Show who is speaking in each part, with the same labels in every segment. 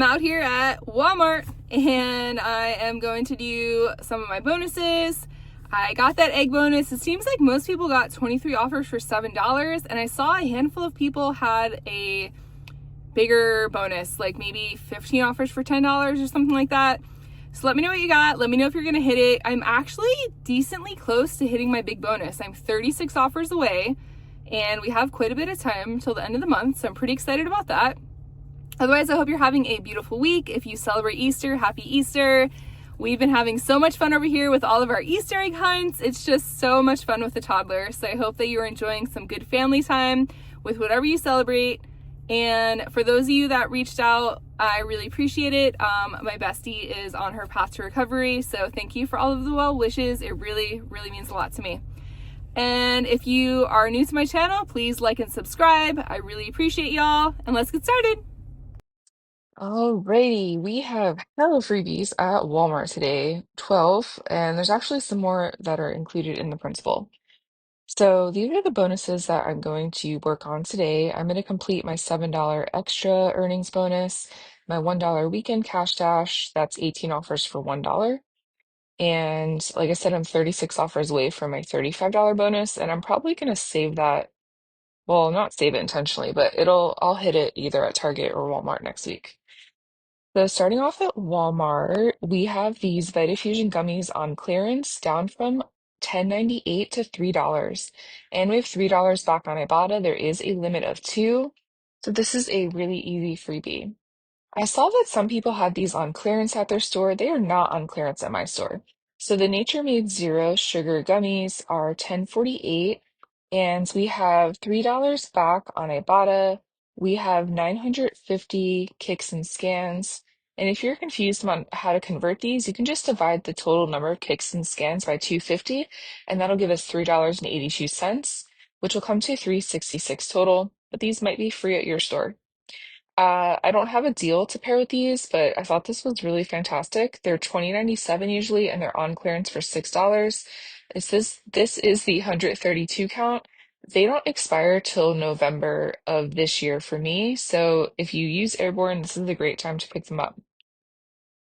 Speaker 1: out here at Walmart and I am going to do some of my bonuses. I got that egg bonus. It seems like most people got 23 offers for $7, and I saw a handful of people had a bigger bonus, like maybe 15 offers for $10 or something like that. So let me know what you got. Let me know if you're gonna hit it. I'm actually decently close to hitting my big bonus. I'm 36 offers away, and we have quite a bit of time till the end of the month, so I'm pretty excited about that. Otherwise, I hope you're having a beautiful week. If you celebrate Easter, happy Easter. We've been having so much fun over here with all of our Easter egg hunts. It's just so much fun with the toddler. So I hope that you're enjoying some good family time with whatever you celebrate. And for those of you that reached out, I really appreciate it. My bestie is on her path to recovery. So thank you for all of the well wishes. It really, really means a lot to me. And if you are new to my channel, please like and subscribe. I really appreciate y'all. And let's get started.
Speaker 2: Alrighty, we have hella freebies at Walmart today, 12, and there's actually some more that are included in the principal. So these are the bonuses that I'm going to work on today. I'm going to complete my $7 extra earnings bonus, my $1 weekend cash dash, that's 18 offers for $1. And like I said, I'm 36 offers away from my $35 bonus, and I'm probably going to save that. Well, not save it intentionally, but I'll hit it either at Target or Walmart next week. So starting off at Walmart, we have these Vitafusion gummies on clearance down from $10.98 to $3. And we have $3 back on Ibotta. There is a limit of two. So this is a really easy freebie. I saw that some people had these on clearance at their store. They are not on clearance at my store. So the Nature Made Zero Sugar Gummies are $10.48, and we have $3 back on Ibotta. We have 950 kicks and scans. And if you're confused on how to convert these, you can just divide the total number of kicks and scans by 250, and that'll give us $3.82, which will come to $3.66 total. But these might be free at your store. I don't have a deal to pair with these, but I thought this was really fantastic. They're $20.97 usually, and they're on clearance for $6. This is the 132 count. They don't expire till November of this year for me, so if you use Airborne, this is a great time to pick them up.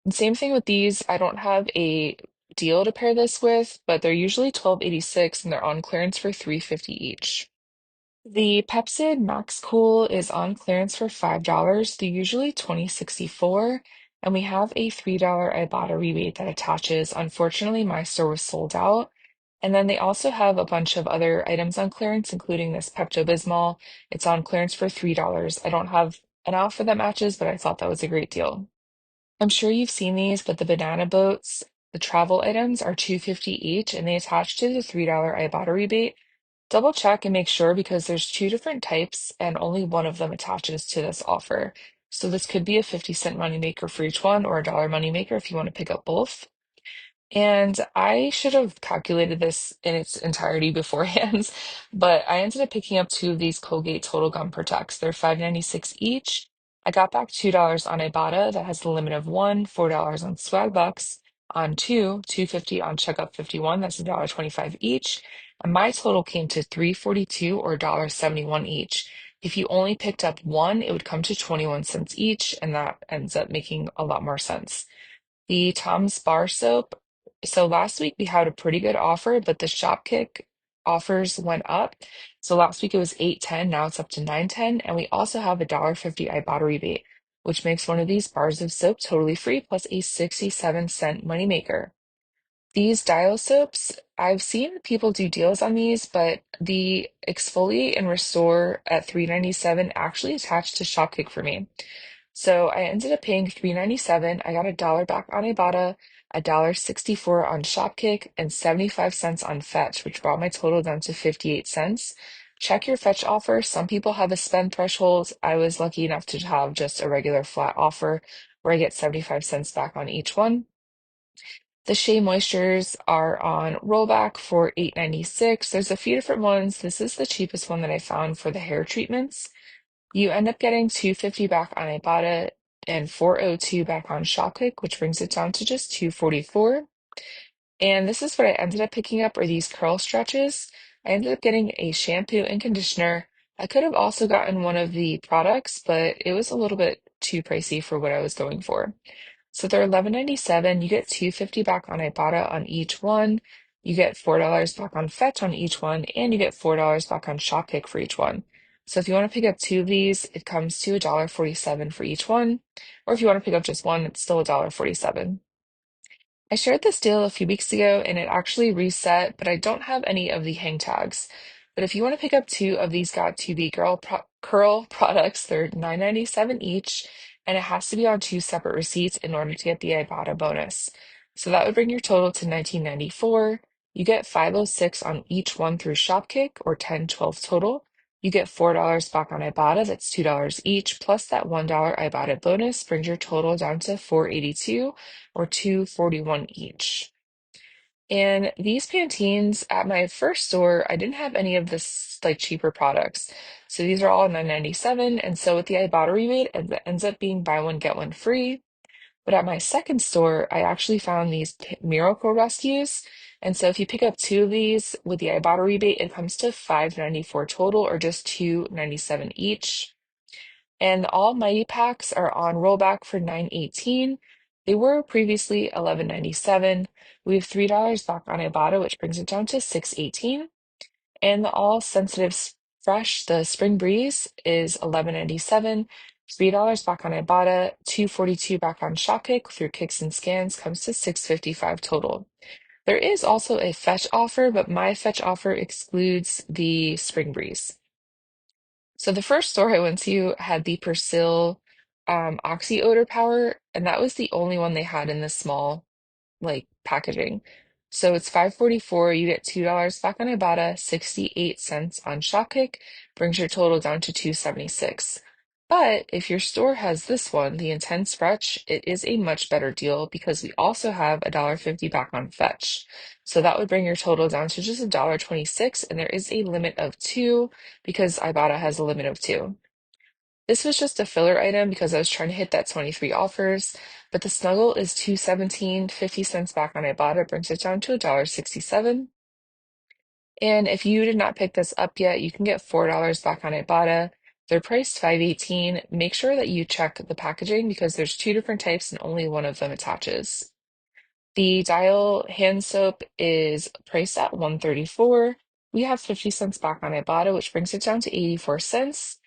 Speaker 2: And same thing with these. I don't have a deal to pair this with, but they're usually $12.86 and they're on clearance for $3.50 each. The Pepsid Max Cool is on clearance for $5. They're usually $20.64, and we have a $3 Ibotta rebate that attaches. Unfortunately, my store was sold out. And then they also have a bunch of other items on clearance, including this Pepto-Bismol. It's on clearance for $3. I don't have an offer that matches, but I thought that was a great deal. I'm sure you've seen these, but the banana boats, the travel items are $2.50 each, and they attach to the $3 Ibotta rebate. Double check and make sure because there's two different types and only one of them attaches to this offer. So this could be a 50-cent moneymaker for each one or a dollar moneymaker if you want to pick up both. And I should have calculated this in its entirety beforehand, but I ended up picking up two of these Colgate Total Gum Protects. They're $5.96 each. I got back $2 on Ibotta that has the limit of one, $4 on Swag Bucks, on two, $2.50 on Checkup 51, that's $1.25 each. And my total came to $3.42 or $1.71 each. If you only picked up one, it would come to 21 cents each, and that ends up making a lot more sense. The Tom's Bar Soap. So last week we had a pretty good offer, but the SHOPKICK offers went up. So last week it was 8.10, now it's up to 9.10, and we also have a $1.50 Ibotta rebate, which makes one of these bars of soap totally free plus a 67-cent moneymaker. These Dial soaps, I've seen people do deals on these, but the Exfoliate and Restore at $3.97 actually attached to SHOPKICK for me. So I ended up paying $3.97. I got a dollar back on Ibotta, $1.64 on Shopkick, and 75 cents on Fetch, which brought my total down to 58 cents. Check your Fetch offer. Some people have a spend threshold. I was lucky enough to have just a regular flat offer where I get 75 cents back on each one. The Shea Moistures are on rollback for $8.96. There's a few different ones. This is the cheapest one that I found for the hair treatments. You end up getting $2.50 back on Ibotta and $4.02 back on Shopkick, which brings it down to just $2.44. And this is what I ended up picking up are these curl stretches. I ended up getting a shampoo and conditioner. I could have also gotten one of the products, but it was a little bit too pricey for what I was going for. So they're $11.97. You get $2.50 back on Ibotta on each one. You get $4 back on Fetch on each one, and you get $4 back on SHOPKICK for each one. So if you want to pick up two of these, it comes to $1.47 for each one. Or if you want to pick up just one, it's still $1.47. I shared this deal a few weeks ago and it actually reset, but I don't have any of the hang tags. But if you want to pick up two of these Got To Be Curl products, they're $9.97 each, and it has to be on two separate receipts in order to get the Ibotta bonus. So that would bring your total to $19.94. You get $5.06 on each one through Shopkick, or $10.12 total. You get $4 back on Ibotta, that's $2 each, plus that $1 Ibotta bonus brings your total down to $4.82 or $2.41 each. And these Pantenes at my first store, I didn't have any of this like cheaper products. So these are all $9.97. And so with the Ibotta rebate, it ends up being buy one, get one free. But at my second store, I actually found these Miracle Rescues. And so if you pick up two of these with the Ibotta rebate, it comes to $5.94 total or just $2.97 each. And the Almighty packs are on rollback for $9.18. They were previously $11.97. We have $3 back on Ibotta, which brings it down to $6.18. And the All Sensitive Fresh, the Spring Breeze, is $11.97. $3 back on Ibotta, $2.42 back on Shopkick through kicks and scans comes to $6.55 total. There is also a fetch offer, but my fetch offer excludes the Spring Breeze. So the first store I went to had the Persil Oxy Odor Power, and that was the only one they had in the small like packaging. So it's 5.44. You get $2 back on Ibotta, 68 cents on Shopkick, brings your total down to 2.76. But if your store has this one, the Intense Stretch, it is a much better deal because we also have $1.50 back on Fetch. So that would bring your total down to just $1.26, and there is a limit of two because Ibotta has a limit of two. This was just a filler item because I was trying to hit that 23 offers, but the Snuggle is $2.17, 50 cents back on Ibotta brings it down to $1.67. And if you did not pick this up yet, you can get $4 back on Ibotta. They're priced $5.18. Make sure that you check the packaging because there's two different types and only one of them attaches. The Dial hand soap is priced at $1.34. We have 50 cents back on Ibotta, which brings it down to 84 cents.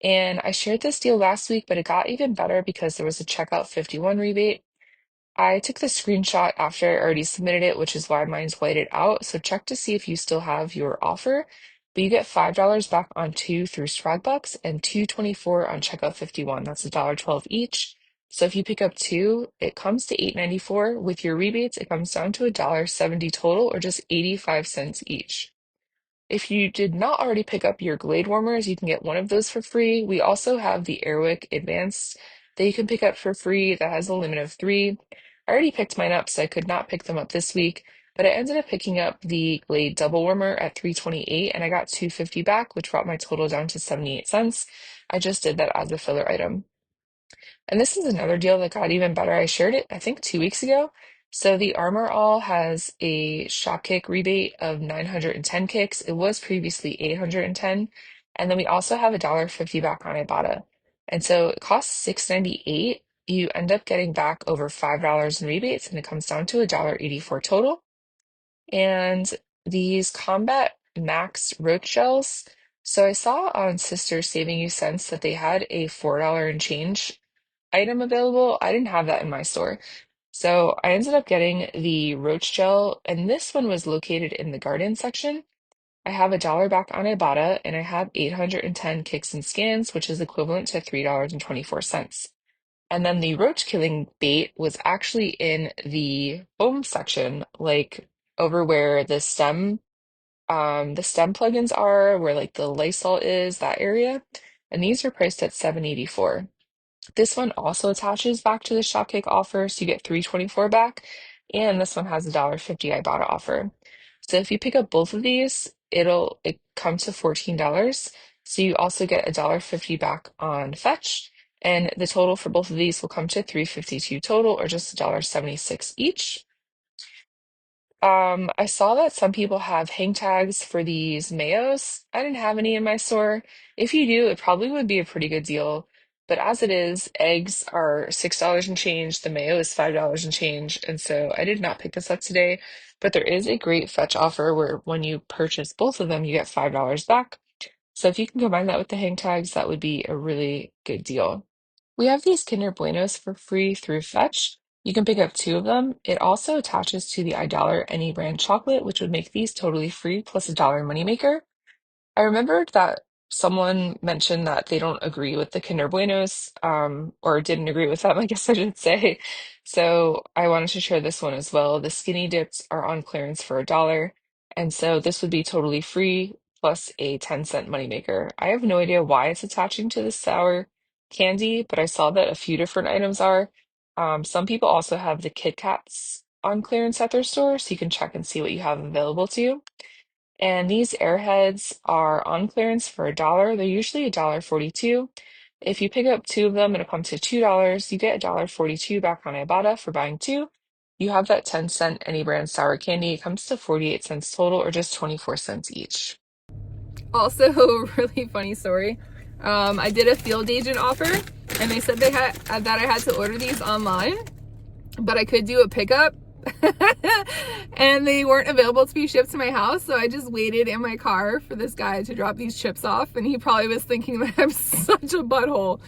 Speaker 2: And I shared this deal last week, but it got even better because there was a checkout 51 rebate. I took the screenshot after I already submitted it, which is why mine's whited out. So check to see if you still have your offer. But you get $5 back on two through Swagbucks and $2.24 on checkout 51. That's $1.12 each. So if you pick up two, it comes to $8.94. With your rebates, it comes down to $1.70 total or just 85 cents each. If you did not already pick up your Glade warmers, you can get one of those for free. We also have the Airwick Advanced that you can pick up for free that has a limit of three. I already picked mine up, so I could not pick them up this week, but I ended up picking up the Glade Double Warmer at $3.28 and I got $2.50 back, which brought my total down to 78 cents. I just did that as a filler item. And this is another deal that got even better. I shared it, I think, 2 weeks ago. So the Armor All has a Shopkick rebate of 910 kicks. It was previously 810. And then we also have $1.50 back on Ibotta. And so it costs $6.98. You end up getting back over $5 in rebates, and it comes down to $1.84 total. And these Combat Max roach gels. So I saw on Sister Saving You Cents that they had a $4 and change item available. I didn't have that in my store. So I ended up getting the roach gel, and this one was located in the garden section. I have $1 back on Ibotta, and I have 810 kicks and scans, which is equivalent to $3.24. And then the roach killing bait was actually in the home section, like over where the stem plugins are, where like the Lysol is, that area. And these are priced at $7.84. This one also attaches back to the Shopkick offer, so you get $3.24 back, and this one has $1.50 Ibotta offer. So if you pick up both of these, it comes to $14. So you also get $1.50 back on Fetch, and the total for both of these will come to $3.52 total, or just $1.76 each. I saw that some people have hang tags for these mayos. I didn't have any in my store. If you do, it probably would be a pretty good deal. But as it is, eggs are $6 and change. The mayo is $5 and change. And so I did not pick this up today, but there is a great fetch offer where when you purchase both of them, you get $5 back. So if you can combine that with the hang tags, that would be a really good deal. We have these Kinder Buenos for free through Fetch. You can pick up two of them. It also attaches to the $1 any brand chocolate, which would make these totally free plus $1 moneymaker. I remembered that someone mentioned that they don't agree with the Kinder Buenos, or didn't agree with them, I guess I should say. So I wanted to share this one as well. The skinny dips are on clearance for $1, and so this would be totally free plus a 10-cent moneymaker. I have no idea why it's attaching to the sour candy, but I saw that a few different items are. Some people also have the Kit Kats on clearance at their store, so you can check and see what you have available to you. And these Airheads are on clearance for $1. They're usually $1.42. If you pick up two of them, it'll come to $2. You get $1.42 back on Ibotta for buying two. You have that 10-cent any brand sour candy. It comes to 48 cents total, or just 24 cents each.
Speaker 1: Also, really funny story. I did a field agent offer, and they said that I had to order these online, but I could do a pickup. And they weren't available to be shipped to my house, so I just waited in my car for this guy to drop these chips off, and he probably was thinking that I'm such a butthole.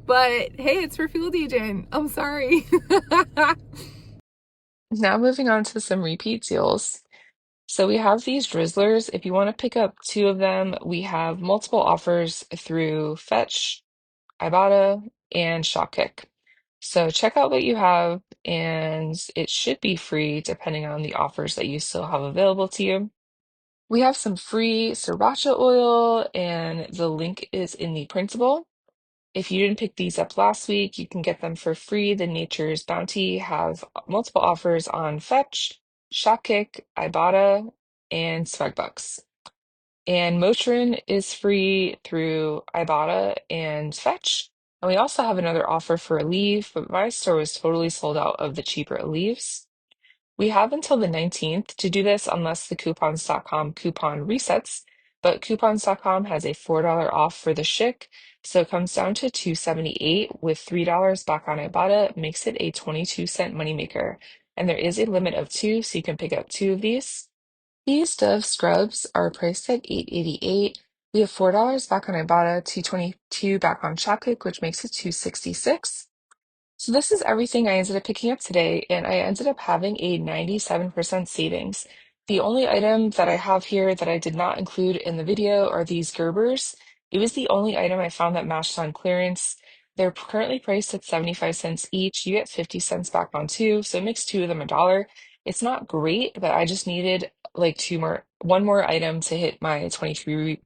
Speaker 1: But hey, it's for field agent. I'm sorry.
Speaker 2: Now moving on to some repeat deals. So we have these drizzlers. If you want to pick up two of them, we have multiple offers through Fetch, Ibotta, and SHOPKICK. So check out what you have, and it should be free depending on the offers that you still have available to you. We have some free sriracha oil, and the link is in the printable. If you didn't pick these up last week, you can get them for free. The Nature's Bounty have multiple offers on Fetch, ShopKick, Ibotta, and Swagbucks. And Motrin is free through Ibotta and Fetch. And we also have another offer for Aleve, but my store was totally sold out of the cheaper Aleves. We have until the 19th to do this unless the coupons.com coupon resets, but coupons.com has a $4 off for the Schick, so it comes down to $2.78 with $3 back on Ibotta, makes it a 22-cent moneymaker. And there is a limit of two, so you can pick up two of these. These Dove scrubs are priced at $8.88. We have $4 back on Ibotta, $2.22 back on Shopkick, which makes it $2.66. So this is everything I ended up picking up today, and I ended up having a 97% savings. The only item that I have here that I did not include in the video are these Gerbers. It was the only item I found that matched on clearance. They're currently priced at 75 cents each. You get 50 cents back on two, so it makes two of them $1. It's not great, but I just needed like one more item to hit my 23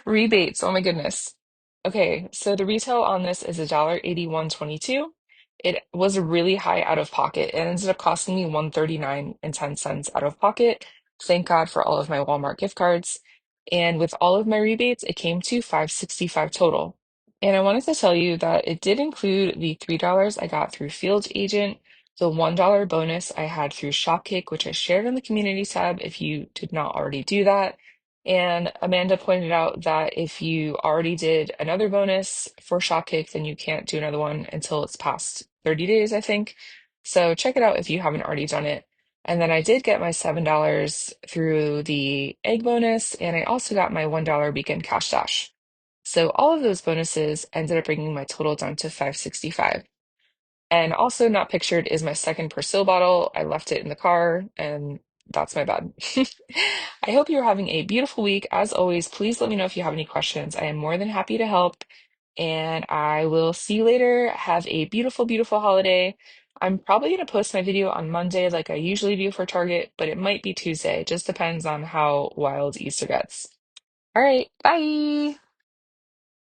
Speaker 2: rebates. Oh my goodness. Okay, so the retail on this is $1.8122. It was a really high out of pocket. It ended up costing me $139.10 out of pocket. Thank God for all of my Walmart gift cards. And with all of my rebates, it came to $5.65 total. And I wanted to tell you that it did include the $3 I got through Field Agent, the $1 bonus I had through Shopkick, which I shared in the community tab if you did not already do that. And Amanda pointed out that if you already did another bonus for Shopkick, then you can't do another one until it's past 30 days, I think. So check it out if you haven't already done it. And then I did get my $7 through the egg bonus, and I also got my $1 weekend cash dash. So all of those bonuses ended up bringing my total down to 565. And also not pictured is my second Persil bottle. I left it in the car, and that's my bad. I hope you're having a beautiful week. As always, please let me know if you have any questions. I am more than happy to help, and I will see you later. Have a beautiful, beautiful holiday. I'm probably going to post my video on Monday like I usually do for Target, but it might be Tuesday. It just depends on how wild Easter gets. All right, bye.